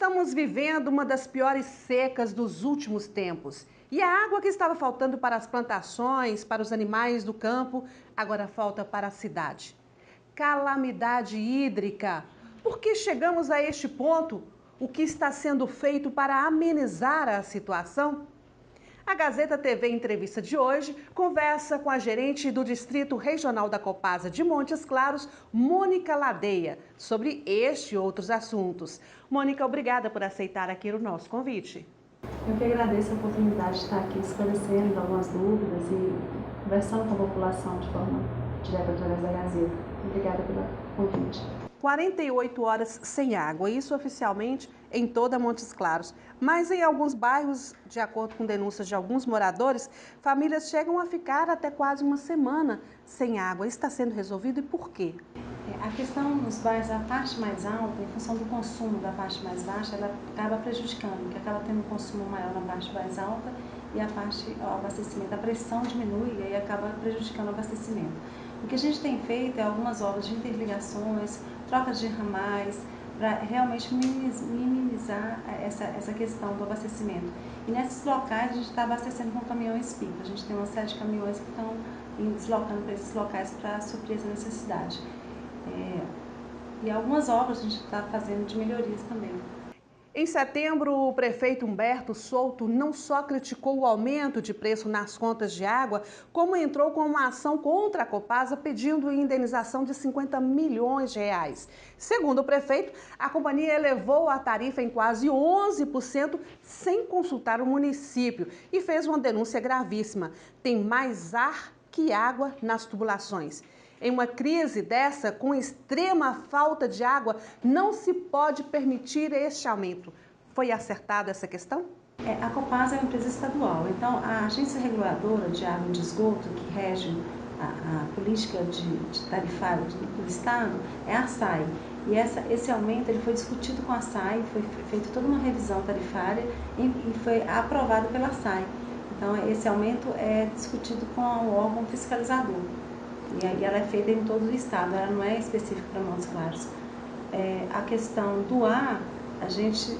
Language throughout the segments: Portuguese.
Estamos vivendo uma das piores secas dos últimos tempos. E a água que estava faltando para as plantações, para os animais do campo, agora falta para a cidade. Calamidade hídrica. Por que chegamos a este ponto? O que está sendo feito para amenizar a situação? A Gazeta TV Entrevista de hoje conversa com a gerente do Distrito Regional da Copasa de Montes Claros, Mônica Ladeia, sobre este e outros assuntos. Mônica, obrigada por aceitar aqui o nosso convite. Eu que agradeço a oportunidade de estar aqui esclarecendo algumas dúvidas e conversando com a população de forma direta através da Gazeta. Obrigada pelo convite. 48 horas sem água, isso oficialmente em toda Montes Claros. Mas em alguns bairros, de acordo com denúncias de alguns moradores, famílias chegam a ficar até quase uma semana sem água. Está sendo resolvido e por quê? A questão nos bairros, a parte mais alta, em função do consumo da parte mais baixa, ela acaba prejudicando, porque acaba tendo um consumo maior na parte mais alta e o abastecimento, a pressão diminui e aí acaba prejudicando o abastecimento. O que a gente tem feito é algumas obras de interligações, troca de ramais, para realmente minimizar essa questão do abastecimento. E nesses locais a gente está abastecendo com caminhões-pipa. A gente tem uma série de caminhões que estão deslocando para esses locais para suprir essa necessidade. E algumas obras a gente está fazendo de melhorias também. Em setembro, o prefeito Humberto Souto não só criticou o aumento de preço nas contas de água, como entrou com uma ação contra a Copasa pedindo indenização de 50 milhões de reais. Segundo o prefeito, a companhia elevou a tarifa em quase 11% sem consultar o município e fez uma denúncia gravíssima. Tem mais ar que água nas tubulações. Em uma crise dessa, com extrema falta de água, não se pode permitir este aumento. Foi acertada essa questão? A Copasa é uma empresa estadual, então a agência reguladora de água e de esgoto, que rege a política de tarifário do Estado, é a SAI. E esse aumento ele foi discutido com a SAI, foi feita toda uma revisão tarifária e foi aprovado pela SAI. Então esse aumento é discutido com o órgão fiscalizador. E ela é feita em todo o estado, ela não é específica para Montes Claros. A questão do ar, a gente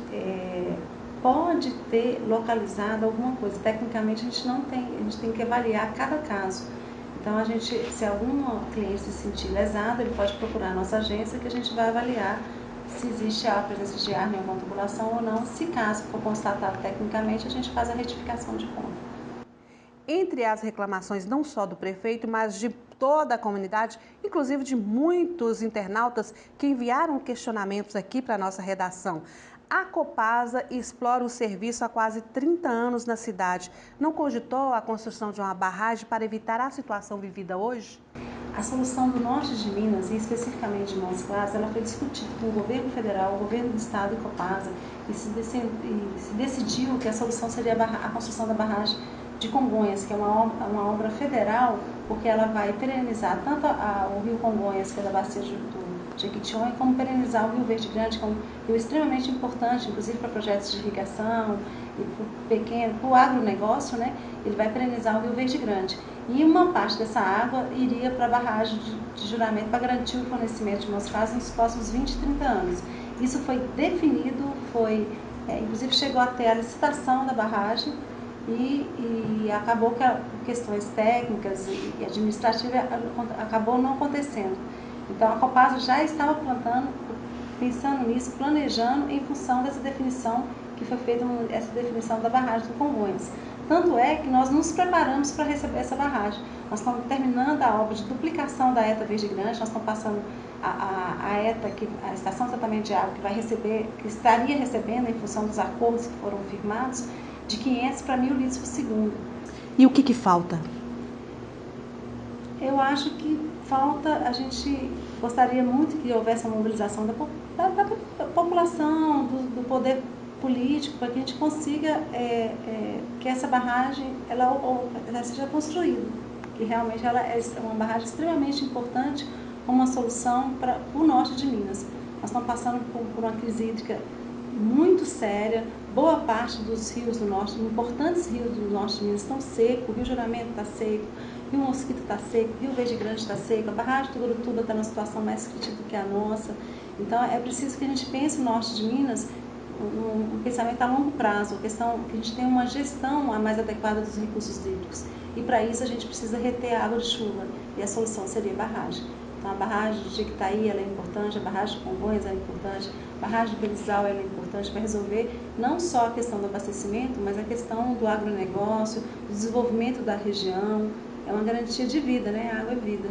pode ter localizado alguma coisa. Tecnicamente a gente não tem, a gente tem que avaliar cada caso. Então se algum cliente se sentir lesado, ele pode procurar a nossa agência que a gente vai avaliar se existe a presença de ar em alguma tubulação ou não. Se caso for constatado tecnicamente, a gente faz a retificação de conta. Entre as reclamações não só do prefeito, mas de toda a comunidade, inclusive de muitos internautas que enviaram questionamentos aqui para a nossa redação. A Copasa explora o serviço há quase 30 anos na cidade. Não cogitou a construção de uma barragem para evitar a situação vivida hoje? A solução do norte de Minas, e especificamente de Montes Claros, ela foi discutida com o governo federal, o governo do estado e Copasa, e se decidiu que a solução seria a construção da barragem de Congonhas, que é uma obra federal, porque ela vai perenizar tanto o rio Congonhas, que é da bacia do Jequitinhonha, como perenizar o rio Verde Grande, que é um rio extremamente importante, inclusive para projetos de irrigação e para o agronegócio, né? Ele vai perenizar o rio Verde Grande. E uma parte dessa água iria para a barragem de Juramento para garantir o fornecimento de Montes Claros nos próximos 20, 30 anos. Isso foi definido, inclusive chegou até a licitação da barragem, e acabou que questões técnicas e administrativas acabou não acontecendo. Então a Copasa já estava pensando nisso, planejando em função dessa definição que foi feita, essa definição da barragem do Congonhas. Tanto é que nós nos preparamos para receber essa barragem. Nós estamos terminando a obra de duplicação da ETA Verde Grande, nós estamos passando a ETA, a estação de tratamento de água, que estaria recebendo em função dos acordos que foram firmados, de 500 para 1.000 litros por segundo. E o que falta? Eu acho que falta, a gente gostaria muito que houvesse a mobilização da população, do poder político, para que a gente consiga que essa barragem ela seja construída, que realmente ela é uma barragem extremamente importante como uma solução para o norte de Minas. Nós estamos passando por uma crise hídrica muito séria, boa parte dos rios do norte, importantes rios do norte de Minas estão secos, o Rio Juramento está seco, o Rio Mosquito está seco, o Rio Verde Grande está seco, a barragem do Gurutuba está numa situação mais crítica do que a nossa. Então é preciso que a gente pense no norte de Minas um pensamento a longo prazo, a questão que a gente tem uma gestão mais adequada dos recursos hídricos. E para isso a gente precisa reter a água de chuva, e a solução seria barragem. Então a barragem de Jequitaí ela é importante, a barragem de Congonhas é importante, a barragem de Berizal ela é importante para resolver não só a questão do abastecimento, mas a questão do agronegócio, do desenvolvimento da região. É uma garantia de vida, né? A água é vida.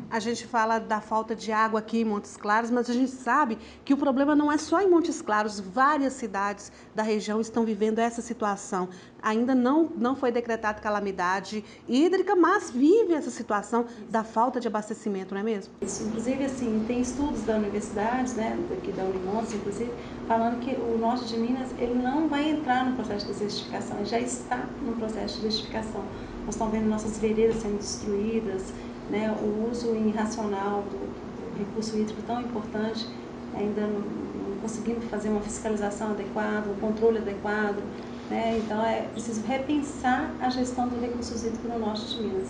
A gente fala da falta de água aqui em Montes Claros, mas a gente sabe que o problema não é só em Montes Claros. Várias cidades da região estão vivendo essa situação. Ainda não foi decretada calamidade hídrica, mas vive essa situação da falta de abastecimento, não é mesmo? Isso, inclusive, assim, tem estudos da universidade, né, daqui da Unimontes, inclusive, falando que o norte de Minas, ele não vai entrar no processo de desertificação, ele já está no processo de desertificação. Nós estamos vendo nossas veredas sendo destruídas, né, o uso irracional do recurso hídrico tão importante, ainda não conseguimos fazer uma fiscalização adequada, um controle adequado, né, então é preciso repensar a gestão dos recursos hídricos no norte de Minas.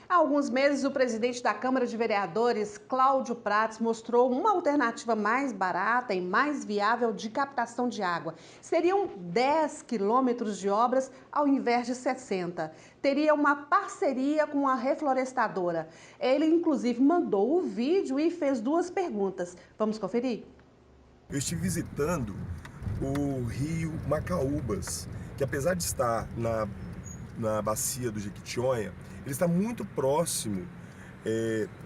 Há alguns meses, o presidente da Câmara de Vereadores, Cláudio Prates, mostrou uma alternativa mais barata e mais viável de captação de água. Seriam 10 quilômetros de obras ao invés de 60. Teria uma parceria com a reflorestadora. Ele, inclusive, mandou o vídeo e fez 2 perguntas. Vamos conferir? Eu estive visitando o rio Macaúbas, que apesar de estar na bacia do Jequitinhonha, ele está muito próximo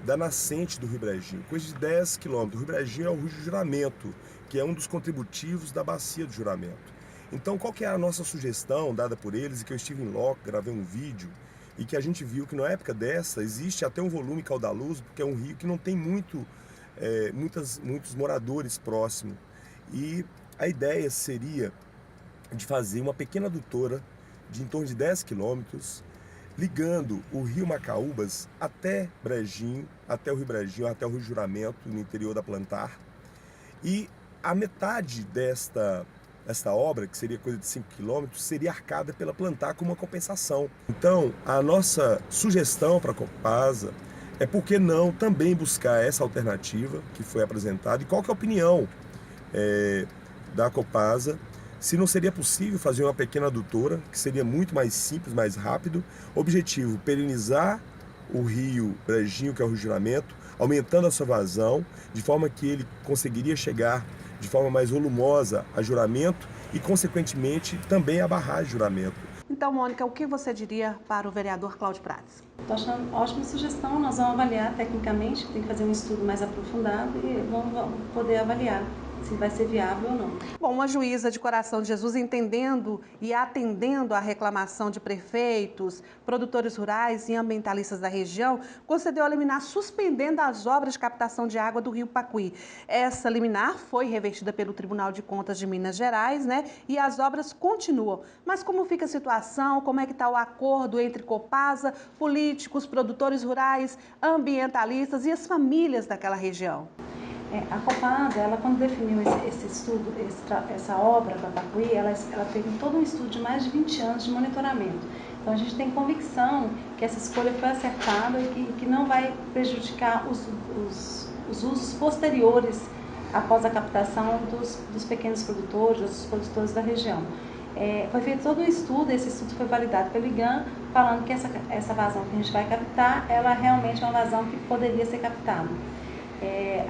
da nascente do Rio Brejinho, coisa de 10 quilômetros. O Rio Brejinho é o rio de Juramento, que é um dos contributivos da bacia do Juramento. Então, qual que é a nossa sugestão dada por eles, e que eu estive em loco, gravei um vídeo, e que a gente viu que na época dessa existe até um volume caudaloso, porque é um rio que não tem muitos moradores próximos. E a ideia seria de fazer uma pequena adutora de em torno de 10 quilômetros, ligando o rio Macaúbas até Brejinho, até o Rio Brejinho, até o Rio Juramento, no interior da Plantar. E a metade desta obra, que seria coisa de 5 quilômetros, seria arcada pela Plantar como uma compensação. Então, a nossa sugestão para a Copasa é por que não também buscar essa alternativa que foi apresentada, e qual que é a opinião da Copasa, se não seria possível fazer uma pequena adutora, que seria muito mais simples, mais rápido. Objetivo, perenizar o rio Brejinho, que é o Rio Juramento, aumentando a sua vazão, de forma que ele conseguiria chegar de forma mais volumosa a Juramento e, consequentemente, também a barragem de Juramento. Então, Mônica, o que você diria para o vereador Cláudio Prates? Estou achando ótima sugestão, nós vamos avaliar tecnicamente, tem que fazer um estudo mais aprofundado e vamos poder avaliar se vai ser viável ou não. Bom, uma juíza de Coração de Jesus, entendendo e atendendo à reclamação de prefeitos, produtores rurais e ambientalistas da região, concedeu a liminar suspendendo as obras de captação de água do rio Pacuí. Essa liminar foi revertida pelo Tribunal de Contas de Minas Gerais, né? E as obras continuam. Mas como fica a situação? Como é que está o acordo entre Copasa, políticos, produtores rurais, ambientalistas e as famílias daquela região? A Copasa, ela quando definiu esse estudo, essa obra para Pacuí, ela teve todo um estudo de mais de 20 anos de monitoramento. Então a gente tem convicção que essa escolha foi acertada e que não vai prejudicar os usos posteriores após a captação dos pequenos produtores, dos produtores da região. Foi feito todo um estudo, esse estudo foi validado pelo IGAM, falando que essa vazão que a gente vai captar, ela realmente é uma vazão que poderia ser captada.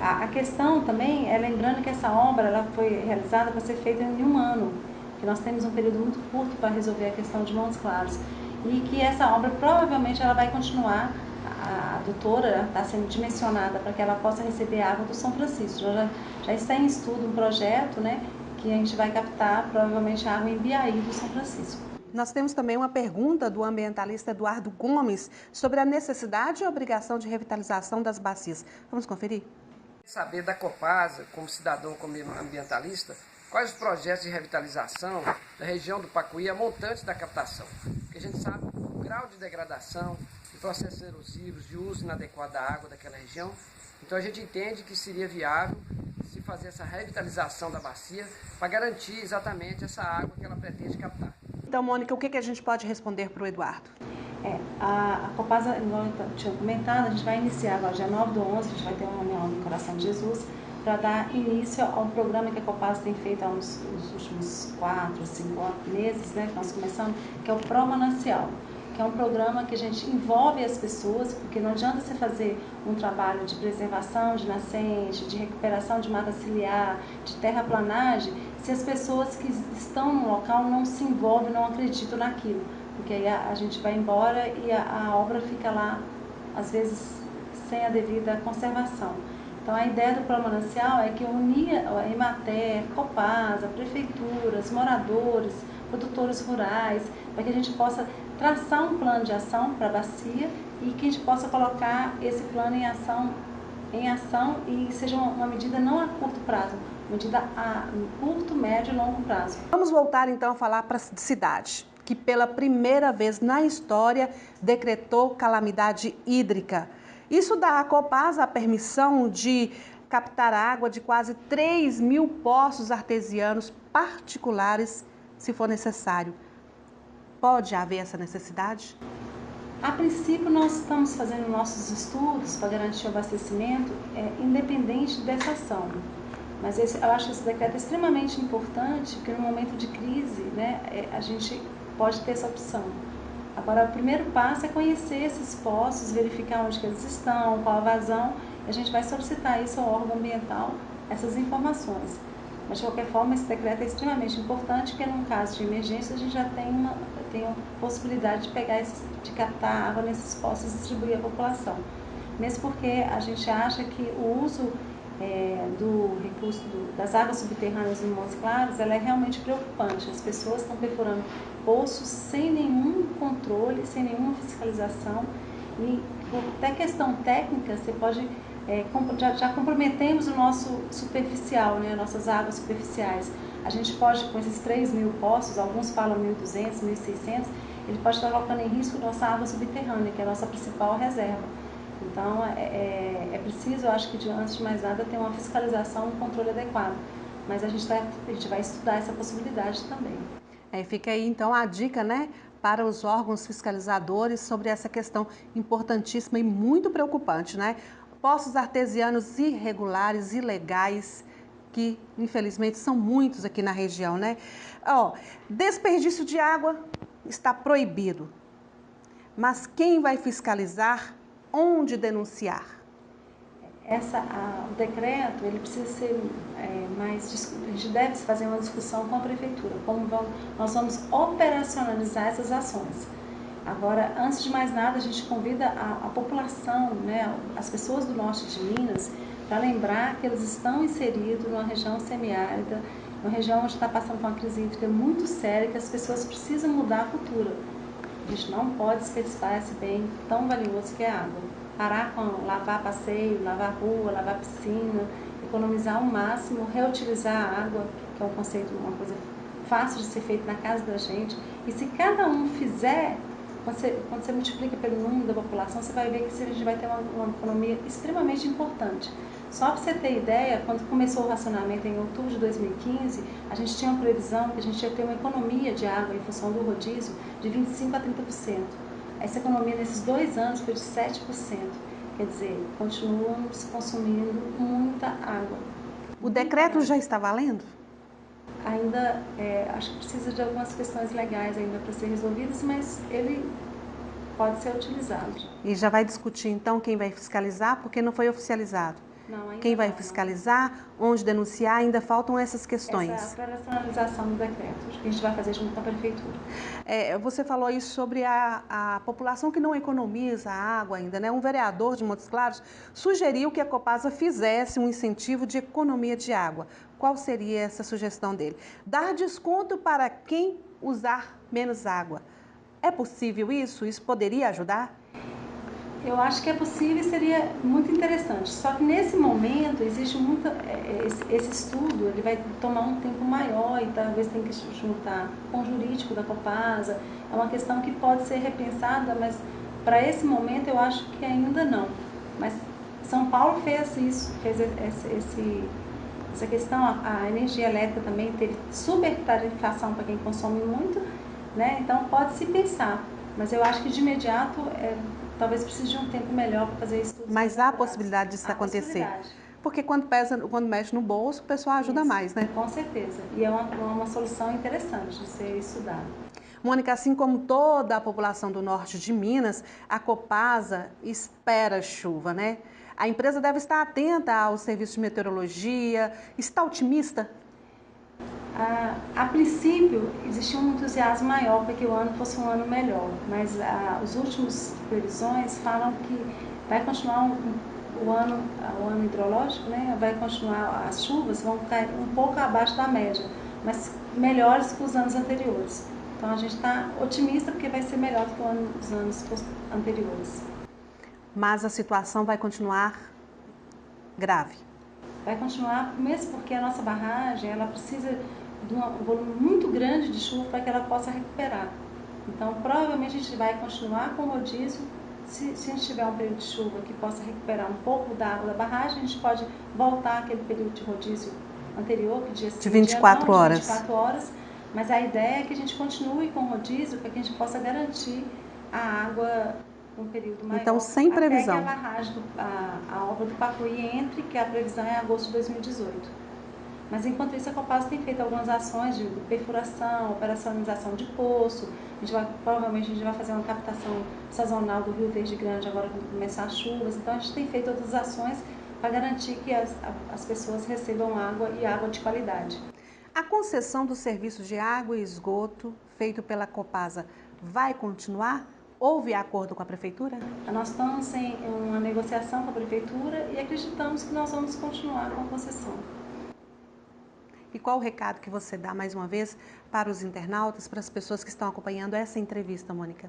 A questão também é lembrando que essa obra ela foi realizada para ser feita em 1 ano, que nós temos um período muito curto para resolver a questão de Montes Claros, e que essa obra provavelmente ela vai continuar, a adutora está sendo dimensionada para que ela possa receber água do São Francisco. Já está em estudo um projeto, né, que a gente vai captar provavelmente água em Biaí do São Francisco. Nós temos também uma pergunta do ambientalista Eduardo Gomes sobre a necessidade e obrigação de revitalização das bacias. Vamos conferir? Saber da Copasa, como cidadão, como ambientalista, quais os projetos de revitalização da região do Pacuí, a montante da captação. Porque a gente sabe o grau de degradação, de processos erosivos, de uso inadequado da água daquela região. Então a gente entende que seria viável se fazer essa revitalização da bacia para garantir exatamente essa água que ela pretende captar. Então, Mônica, o que a gente pode responder para o Eduardo? A Copasa, igual eu tinha comentado, a gente vai iniciar agora, dia 9/11, a gente vai ter uma reunião no Coração de Jesus, para dar início ao programa que a Copasa tem feito há nos últimos 4, 5 meses, né, que nós começamos, que é o Pró-Manancial, que é um programa que a gente envolve as pessoas, porque não adianta você fazer um trabalho de preservação de nascente, de recuperação de mata ciliar, de terraplanagem, se as pessoas que estão no local não se envolvem, não acreditam naquilo, porque aí a gente vai embora e a obra fica lá, às vezes, sem a devida conservação. Então, a ideia do Pró-Manancial é que unia a Emater, Copasa, prefeituras, moradores, produtores rurais, para que a gente possa traçar um plano de ação para a bacia e que a gente possa colocar esse plano em ação e seja uma medida não a curto prazo, medida a curto, médio e longo prazo. Vamos voltar então a falar para a cidade, que pela primeira vez na história decretou calamidade hídrica. Isso dá à Copasa a permissão de captar água de quase 3.000 poços artesianos particulares, se for necessário. Pode haver essa necessidade? A princípio, nós estamos fazendo nossos estudos para garantir o abastecimento independente dessa ação. Mas eu acho que esse decreto é extremamente importante, porque no momento de crise, né, a gente pode ter essa opção. Agora, o primeiro passo é conhecer esses poços, verificar onde que eles estão, qual a vazão, e a gente vai solicitar isso ao órgão ambiental, essas informações. Mas, de qualquer forma, esse decreto é extremamente importante, porque num caso de emergência, a gente já tem uma possibilidade de captar água nesses poços e distribuir à população. Mesmo porque a gente acha que o uso do recurso das águas subterrâneas em Montes Claros, ela é realmente preocupante. As pessoas estão perfurando poços sem nenhum controle, sem nenhuma fiscalização, e por até questão técnica, você pode já comprometemos o nosso superficial, né, nossas águas superficiais. A gente pode, com esses 3.000 poços, alguns falam 1.200, 1.600, ele pode estar colocando em risco nossa água subterrânea, que é a nossa principal reserva. Então, é preciso, eu acho que antes de mais nada, ter uma fiscalização, um controle adequado. Mas a gente vai estudar essa possibilidade também. Fica aí, então, a dica, né, para os órgãos fiscalizadores sobre essa questão importantíssima e muito preocupante, né? Poços artesianos irregulares, ilegais, que infelizmente são muitos aqui na região, né? Desperdício de água está proibido, mas quem vai fiscalizar? Onde denunciar? O decreto, ele precisa ser a gente deve fazer uma discussão com a prefeitura, nós vamos operacionalizar essas ações. Agora, antes de mais nada, a gente convida a população, né, as pessoas do norte de Minas, para lembrar que eles estão inseridos numa região semiárida, uma região onde está passando por uma crise hídrica muito séria, que as pessoas precisam mudar a cultura. A gente não pode desperdiçar esse bem tão valioso que é a água. Parar com lavar passeio, lavar rua, lavar piscina, economizar ao máximo, reutilizar a água, que é um conceito, uma coisa fácil de ser feita na casa da gente. E se cada um fizer, quando você multiplica pelo número da população, você vai ver que a gente vai ter uma economia extremamente importante. Só para você ter ideia, quando começou o racionamento em outubro de 2015, a gente tinha uma previsão que a gente ia ter uma economia de água em função do rodízio de 25% a 30%. Essa economia nesses 2 anos foi de 7%. Quer dizer, continuamos consumindo muita água. O decreto já está valendo? Ainda acho que precisa de algumas questões legais ainda para ser resolvidas, mas ele pode ser utilizado. E já vai discutir então quem vai fiscalizar, porque não foi oficializado? Não, ainda quem vai não, fiscalizar, onde denunciar, ainda faltam essas questões. Essa é a operacionalização do decreto, que a gente vai fazer junto com a prefeitura. Você falou isso sobre a população que não economiza água ainda, né? Um vereador de Montes Claros sugeriu que a Copasa fizesse um incentivo de economia de água. Qual seria essa sugestão dele? Dar desconto para quem usar menos água. É possível isso? Isso poderia ajudar? Eu acho que é possível e seria muito interessante. Só que nesse momento existe esse estudo, ele vai tomar um tempo maior e talvez tenha que juntar com o jurídico da Copasa. É uma questão que pode ser repensada, mas para esse momento eu acho que ainda não. Mas São Paulo fez isso, fez essa questão, a energia elétrica também teve super tarifação para quem consome muito, né? Então pode se pensar, mas eu acho que de imediato talvez precise de um tempo melhor para fazer isso tudo. Mas há a possibilidade disso acontecer. Porque quando mexe no bolso, o pessoal ajuda Isso, mais, né? com certeza. E é uma solução interessante de ser estudada. Mônica, assim como toda a população do norte de Minas, a Copasa espera chuva, né? A empresa deve estar atenta ao serviço de meteorologia. Está otimista? A princípio, existia um entusiasmo maior para que o ano fosse um ano melhor, mas os últimos previsões falam que vai continuar o ano hidrológico, né? Vai continuar, as chuvas vão estar um pouco abaixo da média, mas melhores que os anos anteriores. Então a gente está otimista porque vai ser melhor do que os anos anteriores. Mas a situação vai continuar grave. Vai continuar, mesmo porque a nossa barragem ela precisa de um volume muito grande de chuva para que ela possa recuperar. Então, provavelmente a gente vai continuar com o rodízio. Se a gente tiver um período de chuva que possa recuperar um pouco da água da barragem, a gente pode voltar àquele período de rodízio anterior, que dia sim, de 24 dia não, horas. De 24 horas. Mas a ideia é que a gente continue com o rodízio para que a gente possa garantir a água um período maior. Então, sem previsão. Até que a barragem, a obra do Pacuí entre, que a previsão é agosto de 2018. Mas enquanto isso, a Copasa tem feito algumas ações de perfuração, operacionalização de poço. Provavelmente a gente vai fazer uma captação sazonal do Rio Verde Grande agora quando começar as chuvas. Então a gente tem feito outras ações para garantir que as pessoas recebam água e água de qualidade. A concessão do serviço de água e esgoto feito pela Copasa vai continuar? Houve acordo com a Prefeitura? Nós estamos em uma negociação com a Prefeitura e acreditamos que nós vamos continuar com a concessão. E qual o recado que você dá, mais uma vez, para os internautas, para as pessoas que estão acompanhando essa entrevista, Mônica?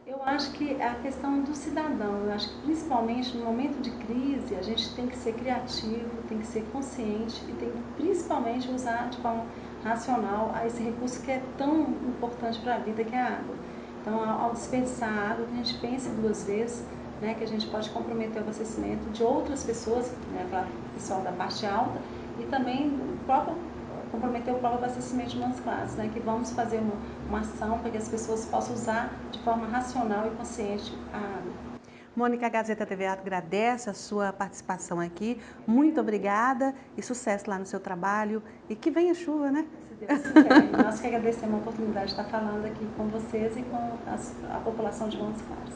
Eu acho que a questão do cidadão, eu acho que principalmente no momento de crise, a gente tem que ser criativo, tem que ser consciente e tem que principalmente usar de forma racional esse recurso que é tão importante para a vida, que é a água. Então, ao desperdiçar a água, que a gente pense duas vezes, né, que a gente pode comprometer o abastecimento de outras pessoas, né, aquela pessoal da parte alta, e também comprometer o próprio abastecimento de umas classes, né, que vamos fazer uma ação para que as pessoas possam usar de forma racional e consciente a água. Mônica, a Gazeta TV agradece a sua participação aqui. Muito obrigada e sucesso lá no seu trabalho. E que venha chuva, né? Se Deus quiser. Nós que agradecemos a oportunidade de estar falando aqui com vocês e com a população de Montes Claros.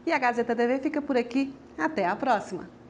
E a Gazeta TV fica por aqui. Até a próxima!